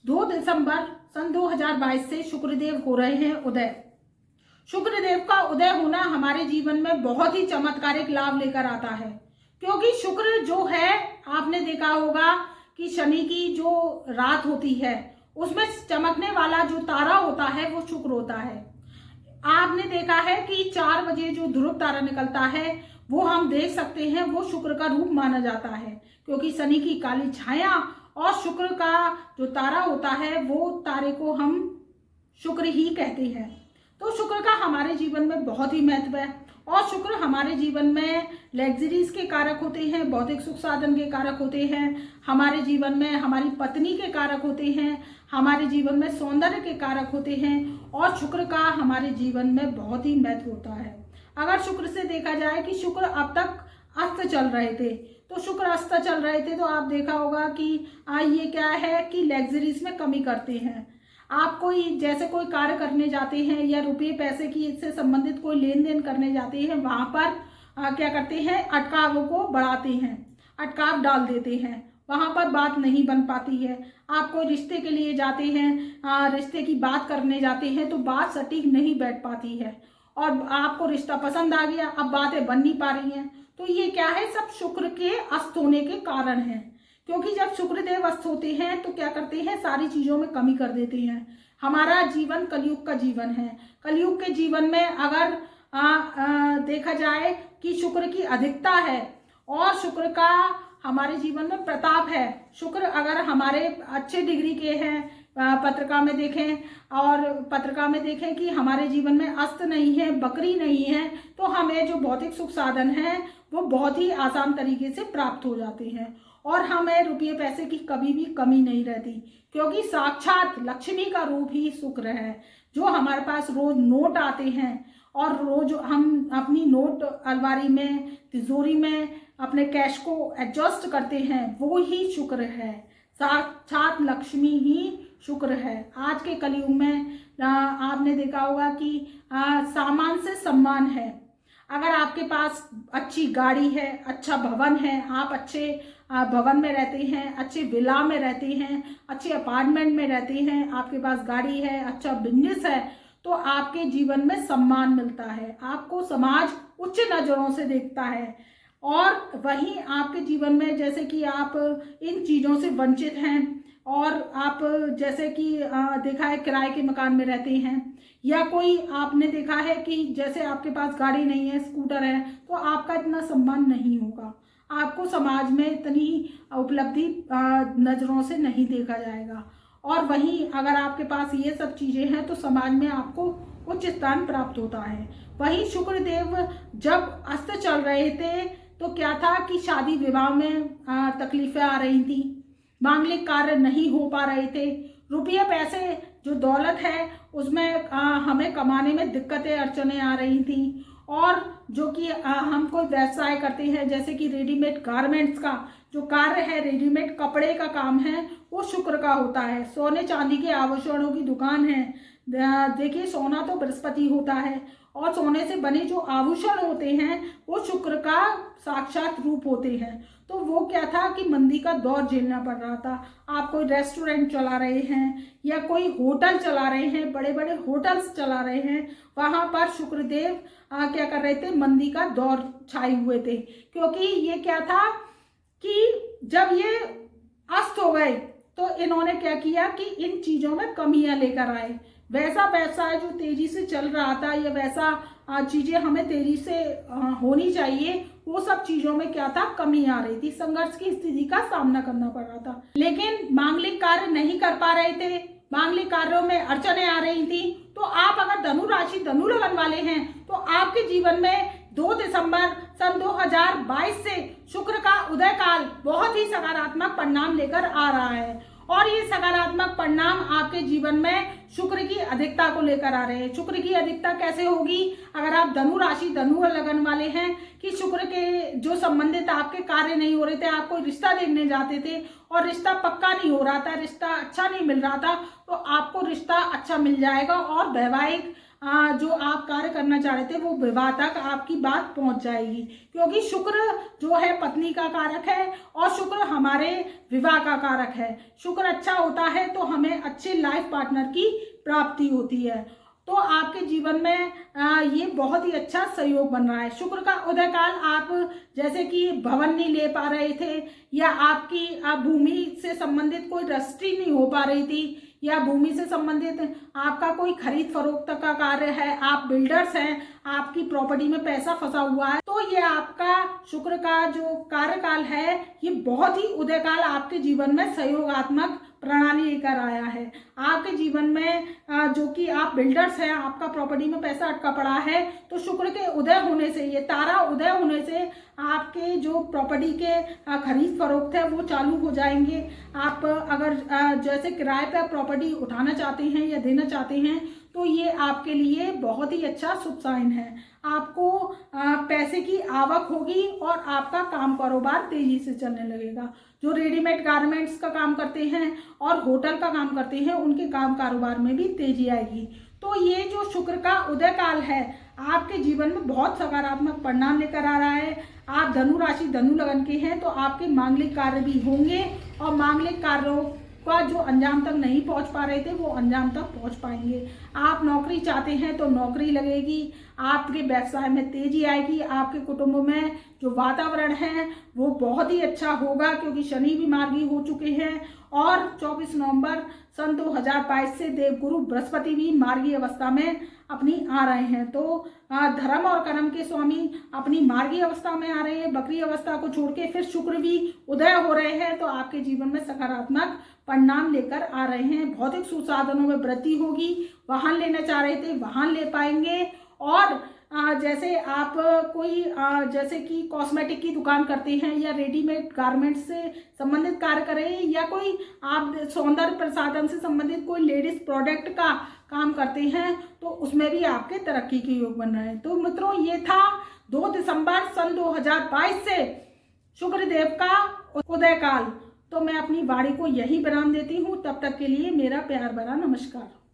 2 दिसंबर सन 2022 से शुक्रदेव हो रहे हैं उदय। शुक्रदेव का उदय होना हमारे जीवन में बहुत ही चमत्कारिक लाभ लेकर आता है, क्योंकि शुक्र जो है, आपने देखा होगा कि शनि की जो रात होती है उसमें चमकने वाला जो तारा होता है वो शुक्र होता है। आपने देखा है कि 4 बजे जो ध्रुव तारा निकलता है वो हम देख सकते हैं, वो शुक्र का रूप माना जाता है, क्योंकि शनि की काली छाया और शुक्र का जो तारा होता है वो तारे को हम शुक्र ही कहते हैं। तो शुक्र का हमारे जीवन में बहुत ही महत्व है और शुक्र हमारे जीवन में लग्जरीज के कारक होते हैं, भौतिक सुख साधन के कारक होते हैं, हमारे जीवन में हमारी पत्नी के कारक होते हैं, हमारे जीवन में सौंदर्य के कारक होते हैं और शुक्र का हमारे जीवन में बहुत ही महत्व होता है। अगर शुक्र से देखा जाए कि शुक्र अब तक अस्त चल रहे थे, तो शुक्र अस्त चल रहे थे तो आप देखा होगा कि ये क्या है कि लग्जरीज में कमी करते हैं। आप कोई जैसे कोई कार्य करने जाते हैं या रुपये पैसे की इससे संबंधित कोई लेन देन करने जाते हैं, वहाँ पर क्या करते हैं, अटकावों को बढ़ाते हैं, अटकाव डाल देते हैं, वहाँ पर बात नहीं बन पाती है। आप कोई रिश्ते के लिए जाते हैं, रिश्ते की बात करने जाते हैं तो बात सटीक नहीं बैठ पाती है और आपको रिश्ता पसंद आ गया, अब बातें बन नहीं पा रही हैं। तो ये क्या है, सब शुक्र के अस्त होने के कारण है, क्योंकि जब शुक्रदेव अस्त होते हैं तो क्या करते हैं, सारी चीज़ों में कमी कर देते हैं। हमारा जीवन कलयुग का जीवन है। कलयुग के जीवन में अगर देखा जाए कि शुक्र की अधिकता है और शुक्र का हमारे जीवन में प्रताप है। शुक्र अगर हमारे अच्छे डिग्री के हैं, पत्रिका में देखें और पत्रिका में देखें कि हमारे जीवन में अस्त नहीं है, बकरी नहीं है, तो हमें जो भौतिक सुख साधन है वो बहुत ही आसान तरीके से प्राप्त हो जाते हैं और हमें रुपये पैसे की कभी भी कमी नहीं रहती, क्योंकि साक्षात लक्ष्मी का रूप ही शुक्र है। जो हमारे पास रोज नोट आते हैं और रोज हम अपनी नोट अलमारी में, तिजोरी में अपने कैश को एडजस्ट करते हैं, वो ही शुक्र है। साक्षात लक्ष्मी ही शुक्र है। आज के कलयुग में आपने देखा होगा कि सामान से सम्मान है। अगर आपके पास अच्छी गाड़ी है, अच्छा भवन है, आप अच्छे भवन में रहते हैं, अच्छे विला में रहते हैं, अच्छे अपार्टमेंट में रहते हैं, आपके पास गाड़ी है, अच्छा बिजनेस है, तो आपके जीवन में सम्मान मिलता है, आपको समाज उच्च नज़रों से देखता है। और वहीं आपके जीवन में जैसे कि आप इन चीज़ों से वंचित हैं और आप जैसे कि देखा है किराए के मकान में रहते हैं, या कोई आपने देखा है कि जैसे आपके पास गाड़ी नहीं है, स्कूटर है, तो आपका इतना सम्मान नहीं होगा, आपको समाज में इतनी उपलब्धि नज़रों से नहीं देखा जाएगा। और वहीं अगर आपके पास ये सब चीज़ें हैं तो समाज में आपको उच्च स्थान प्राप्त होता है। वहीं शुक्रदेव जब अस्त चल रहे थे तो क्या था कि शादी विवाह में तकलीफें आ रही थी, मांगलिक कार्य नहीं हो पा रहे थे, रुपये पैसे जो दौलत है उसमें हमें कमाने में दिक्कतें अड़चने आ रही थी। और जो कि हम कोई व्यवसाय करते हैं, जैसे कि रेडीमेड गारमेंट्स का जो कार्य है, रेडीमेड कपड़े का काम है, वो शुक्र का होता है। सोने चांदी के आभूषणों की दुकान है, देखिए सोना तो बृहस्पति होता है और सोने से बने जो आभूषण होते हैं वो शुक्र का साक्षात रूप होते हैं। तो वो क्या था कि मंदी का दौर झेलना पड़ रहा था। आप कोई रेस्टोरेंट चला रहे हैं या कोई होटल चला रहे हैं, बड़े बड़े होटल्स चला रहे हैं, वहाँ पर शुक्रदेव क्या कर रहे थे, मंदी का दौर छाए हुए थे। क्योंकि ये क्या था कि जब ये अस्त हो गए तो इन्होंने क्या किया कि इन चीज़ों में कमियां लेकर आए। वैसा व्यवसाय जो तेजी से चल रहा था या वैसा चीज़ें हमें तेजी से होनी चाहिए, वो सब चीज़ों में क्या था, कमी आ रही थी, संघर्ष की स्थिति का सामना करना पड़ रहा था। लेकिन मांगलिक कार्य नहीं कर पा रहे थे, मांगलिक कार्यों में अड़चने आ रही थी। तो आप अगर धनु राशि, धनु लगन वाले हैं तो आपके जीवन में 2 दिसंबर सन 2022 से शुक्र का उदय काल बहुत ही सकारात्मक परिणाम लेकर आ रहा है और ये सकारात्मक परिणाम आपके जीवन में शुक्र की अधिकता को लेकर आ रहे हैं। शुक्र की अधिकता कैसे होगी, अगर आप धनु राशि, धनु लगन वाले हैं कि शुक्र के जो संबंधित आपके कार्य नहीं हो रहे थे, आप कोई रिश्ता देखने जाते थे और रिश्ता पक्का नहीं हो रहा था, रिश्ता अच्छा नहीं मिल रहा था, तो आपको रिश्ता अच्छा मिल जाएगा और वैवाहिक जो आप कार्य करना चाह रहे थे वो विवाह तक आपकी बात पहुंच जाएगी, क्योंकि शुक्र जो है पत्नी का कारक है और शुक्र हमारे विवाह का कारक है। शुक्र अच्छा होता है तो हमें अच्छे लाइफ पार्टनर की प्राप्ति होती है। तो आपके जीवन में ये बहुत ही अच्छा सहयोग बन रहा है। शुक्र का उदय काल आप जैसे कि भवन नहीं ले पा रहे थे, या आपकी भूमि से संबंधित कोई रजिस्ट्री नहीं हो पा रही थी, या भूमि से संबंधित आपका कोई खरीद फरोख्त का कार्य है, आप बिल्डर्स हैं, आपकी प्रॉपर्टी में पैसा फंसा हुआ है, तो ये आपका शुक्र का जो कार्यकाल है ये बहुत ही उदय काल आपके जीवन में सहयोगात्मक प्रणाली लेकर आया है। आपके जीवन में जो कि आप बिल्डर्स हैं, आपका प्रॉपर्टी में पैसा अटका पड़ा है, तो शुक्र के उदय होने से, ये तारा उदय होने से आपके जो प्रॉपर्टी के खरीद फरोख्त है वो चालू हो जाएंगे। आप अगर जैसे किराए पर प्रॉपर्टी उठाना चाहते हैं या देना चाहते हैं तो ये आपके लिए बहुत ही अच्छा शुभ साइन है। आपको पैसे की आवक होगी और आपका काम कारोबार तेजी से चलने लगेगा। जो रेडीमेड गारमेंट्स का काम करते हैं और होटल का काम करते हैं उनके काम कारोबार में भी तेजी आएगी। तो ये जो शुक्र का उदय काल है आपके जीवन में बहुत सकारात्मक परिणाम लेकर आ रहा है। आप धनु राशि धनु लगन के हैं तो आपके मांगलिक कार्य भी होंगे और मांगलिक कार्यों का जो अंजाम तक नहीं पहुंच पा रहे थे वो अंजाम तक पहुंच पाएंगे। आप नौकरी चाहते हैं तो नौकरी लगेगी, आपके व्यवसाय में तेजी आएगी, आपके कुटुंब में जो वातावरण है वो बहुत ही अच्छा होगा, क्योंकि शनि भी मार्गी हो चुके हैं और 24 नवंबर सन 2022 से देवगुरु बृहस्पति भी मार्गी अवस्था में अपनी आ रहे हैं। तो धर्म और कर्म के स्वामी अपनी मार्गी अवस्था में आ रहे हैं, बकरी अवस्था को छोड़ के फिर शुक्र भी उदय हो रहे हैं, तो आपके जीवन में सकारात्मक परिणाम लेकर आ रहे हैं। भौतिक सुसाधनों में वृद्धि होगी, वाहन लेना चाह रहे थे वाहन ले पाएंगे, और जैसे आप कोई जैसे कि कॉस्मेटिक की दुकान करते हैं या रेडीमेड गारमेंट्स से संबंधित कार्य करें, या कोई आप सौंदर्य प्रसाधन से संबंधित कोई लेडीज प्रोडक्ट का काम करते हैं तो उसमें भी आपके तरक्की के योग बन रहे हैं। तो मित्रों ये था 2 दिसंबर सन 2022 से शुक्रदेव का उदय काल। तो मैं अपनी वाणी को यही विराम देती हूँ। तब तक के लिए मेरा प्यार भरा नमस्कार।